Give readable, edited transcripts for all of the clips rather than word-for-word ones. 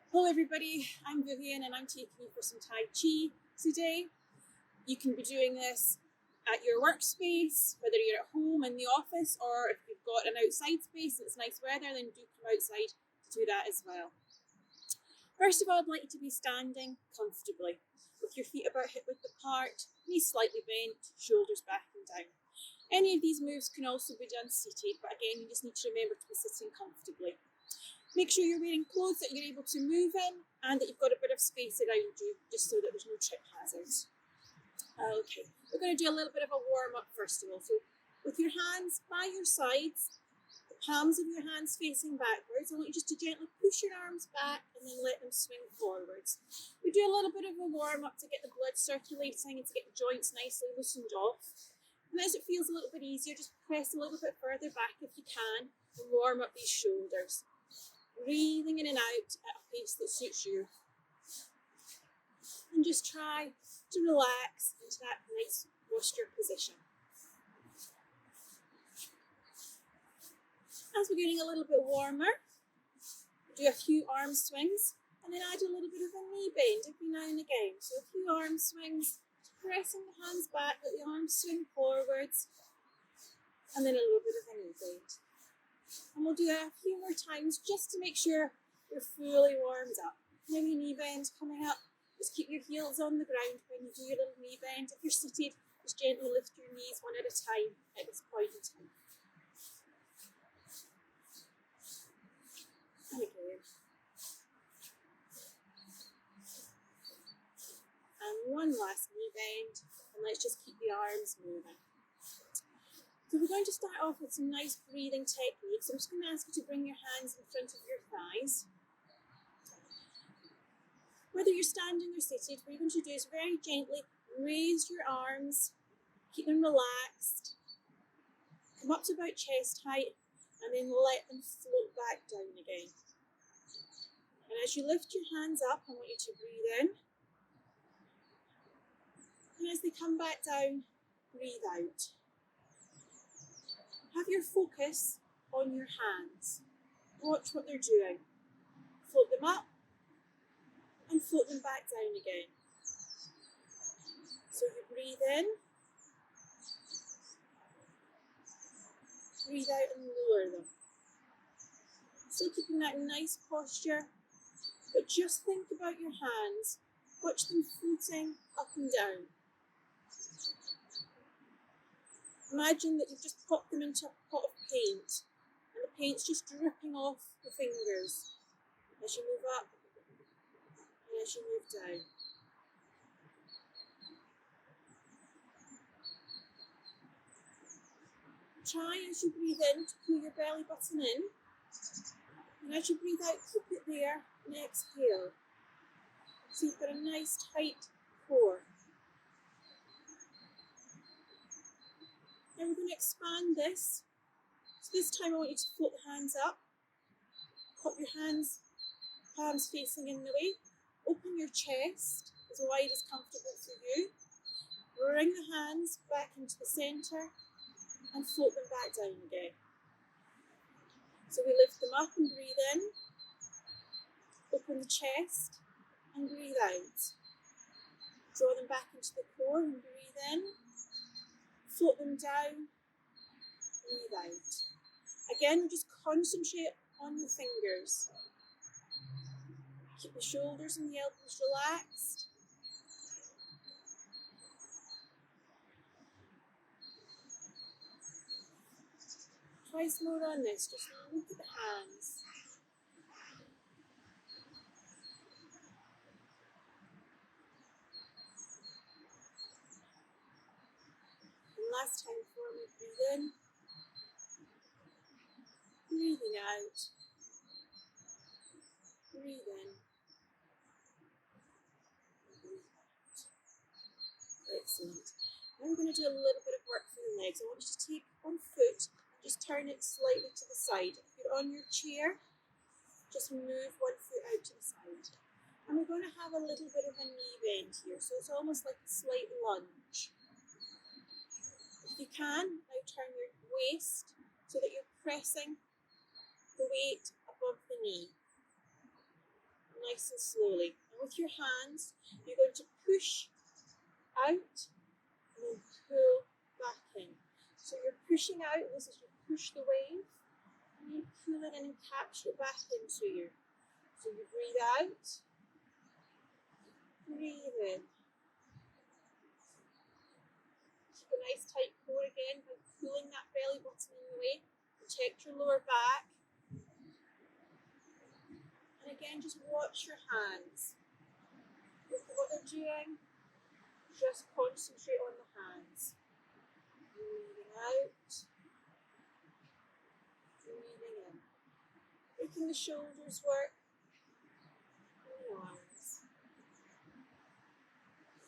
Hello everybody, I'm Vivian and I'm taking you for some Tai Chi today. You can be doing this at your workspace, whether you're at home, in the office, or if you've got an outside space and it's nice weather, then do come outside to do that as well. First of all, I'd like you to be standing comfortably, with your feet about hip width apart, knees slightly bent, shoulders back and down. Any of these moves can also be done seated, but again, you just need to remember to be sitting comfortably. Make sure you're wearing clothes that you're able to move in and that you've got a bit of space around you, just so that there's no trip hazards. Okay, we're going to do a little bit of a warm up first of all. So with your hands by your sides, the palms of your hands facing backwards, I want you just to gently push your arms back and then let them swing forwards. We do a little bit of a warm up to get the blood circulating and to get the joints nicely loosened off. And as it feels a little bit easier, just press a little bit further back if you can and warm up these shoulders. Breathing in and out at a pace that suits you. And just try to relax into that nice posture position. As we're getting a little bit warmer, do a few arm swings and then add a little bit of a knee bend every now and again. So a few arm swings, pressing the hands back, let the arms swing forwards, and then a little bit of a knee bend. And we'll do that a few more times just to make sure you're fully warmed up. Maybe knee bend coming up. Just keep your heels on the ground when you do your little knee bend. If you're seated, just gently lift your knees one at a time at this point in time. And again. And one last knee bend. And let's just keep the arms moving. So we're going to start off with some nice breathing techniques. I'm just going to ask you to bring your hands in front of your thighs. Whether you're standing or seated, what you're going to do is very gently raise your arms, keep them relaxed, come up to about chest height, and then let them float back down again. And as you lift your hands up, I want you to breathe in. And as they come back down, breathe out. Have your focus on your hands. Watch what they're doing. Float them up and float them back down again. So you breathe in, breathe out and lower them. Still keeping that nice posture, but just think about your hands. Watch them floating up and down. Imagine that you've just popped them into a pot of paint and the paint's just dripping off the fingers as you move up and as you move down. Try as you breathe in to pull your belly button in, and as you breathe out, keep it there and exhale. So you've got a nice tight core. Now we're going to expand this. So this time I want you to float the hands up. Pop your hands, palms facing in the way. Open your chest as wide as comfortable for you. Bring the hands back into the centre and float them back down again. So we lift them up and breathe in. Open the chest and breathe out. Draw them back into the core and breathe in. Float them down, breathe out. Again, just concentrate on the fingers. Keep the shoulders and the elbows relaxed. Twice more on this, just look at the hands. Last time for me, breathe in, breathing out, breathe in, breathe out. Excellent. Now we're going to do a little bit of work for the legs. I want you to take one foot and just turn it slightly to the side. If you're on your chair, just move one foot out to the side. And we're going to have a little bit of a knee bend here, so it's almost like a slight lunge. If you can, now turn your waist so that you're pressing the weight above the knee. nice and slowly. And with your hands, you're going to push out and then pull back in. So you're pushing out, and this is you push the wave, and you pull it in and capture it back into you. So you breathe out, breathe in. Keep a nice tight core again by pulling that belly button in the way. Protect your lower back. And again, just watch your hands. Look at what they're doing. Just concentrate on the hands. Breathing out. Breathing in. Making the shoulders work. And the arms.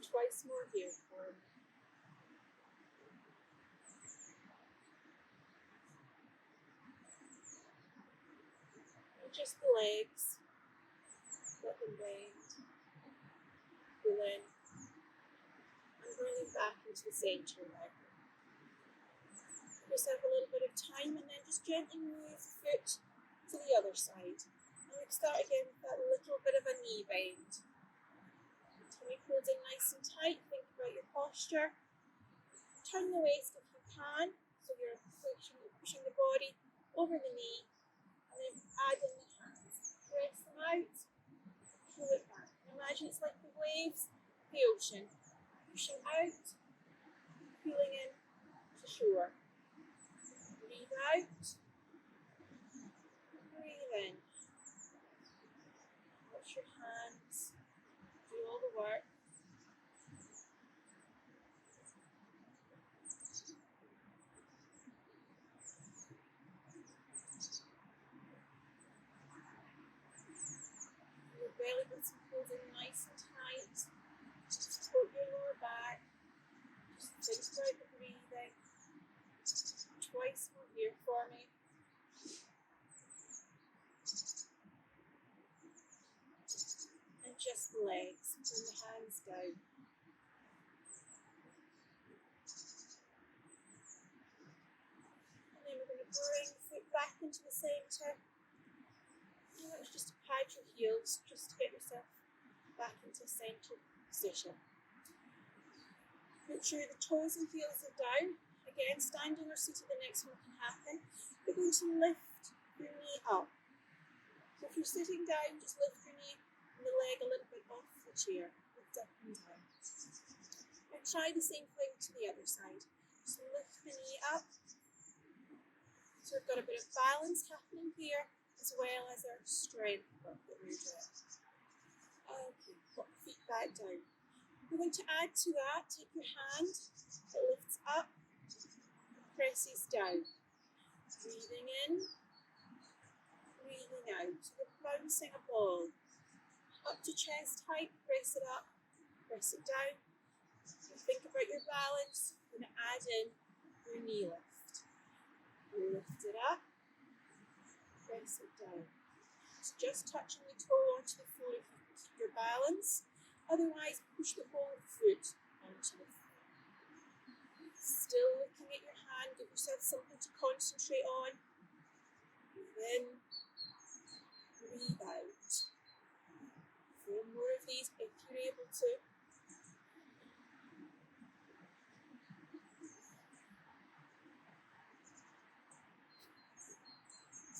Twice more here for me. And just the legs. Let them bend. Pull in. And bringing back into the centre now. Give yourself a little bit of time and then just gently move the foot to the other side. And we start again with that little bit of a knee bend. Tummy pulled in nice and tight. Think about your posture. Turn the waist if you can, so you're pushing the body over the knee, and then add in the hands. Press them out, pull it back. Imagine it's like the waves, the ocean. Pushing out, pulling in to shore. Breathe out, breathe in. Watch your hands do all the work. Your belly button pulled in nice and tight. Support your lower back. Just think about the breathing. Twice more here for me. And just the legs. Bring the hands down. And then we're going to bring the foot back into the centre. And that's just to pad your heels, just to get yourself back into a centre position. Make sure the toes and heels are down. Again, standing or seated, the next one can happen. We're going to lift your knee up. So if you're sitting down, just lift your knee and the leg a little bit off the chair. Lift up and down. And try the same thing to the other side. So lift the knee up. So we've got a bit of balance happening here, as well as our strength work that we're doing. Okay, put the feet back down. We're going to add to that, take your hand, it lifts up, presses down. Breathing in, breathing out. So we're bouncing a ball. Up to chest height, press it up, press it down. Think about your balance. We're going to add in your knee lift. Lift it up, press it down. It's just touching the toe onto the floor if you can keep your balance. Otherwise, push the whole foot onto the floor. Still looking at your hand, give yourself something to concentrate on. Breathe in, breathe out. 4 more of these if you're able to.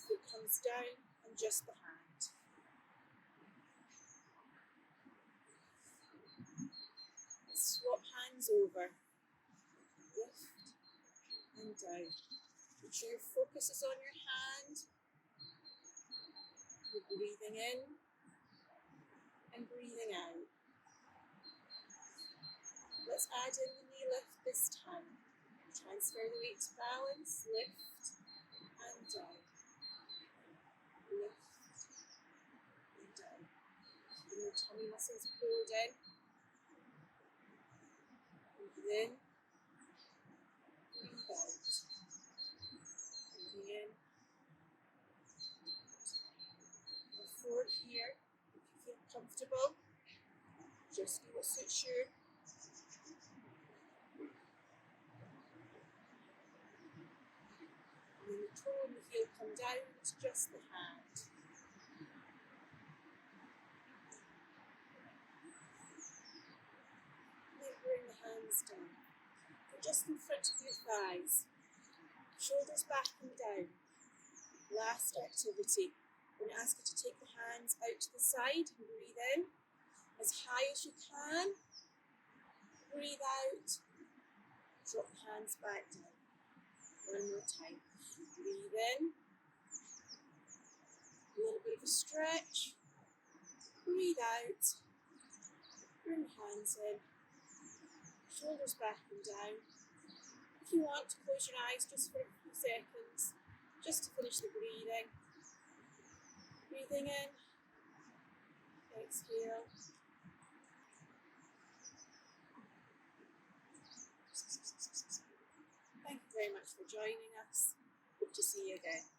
Foot comes down and just the hand. Swap hands over. Lift and down. Make sure your focus is on your hand. You're breathing in and breathing out. Let's add in the knee lift this time. Transfer the weight to balance. Lift and down. Lift and down. Keeping your tummy muscles pulled in. Breathe in. Breathe out. Breathing in. And 4 here. If you feel comfortable, just do what suits you. And then the toe and the heel come down, it's just the hand. hands down. They're just in front of your thighs. Shoulders back and down. Last activity. I'm going to ask you to take the hands out to the side and breathe in as high as you can. Breathe out. Drop the hands back down. One more time. Breathe in. A little bit of a stretch. Breathe out. Bring the hands in. Shoulders back and down. If you want to close your eyes just for a few seconds, just to finish the breathing. Breathing in. Exhale. Thank you very much for joining us. Hope to see you again.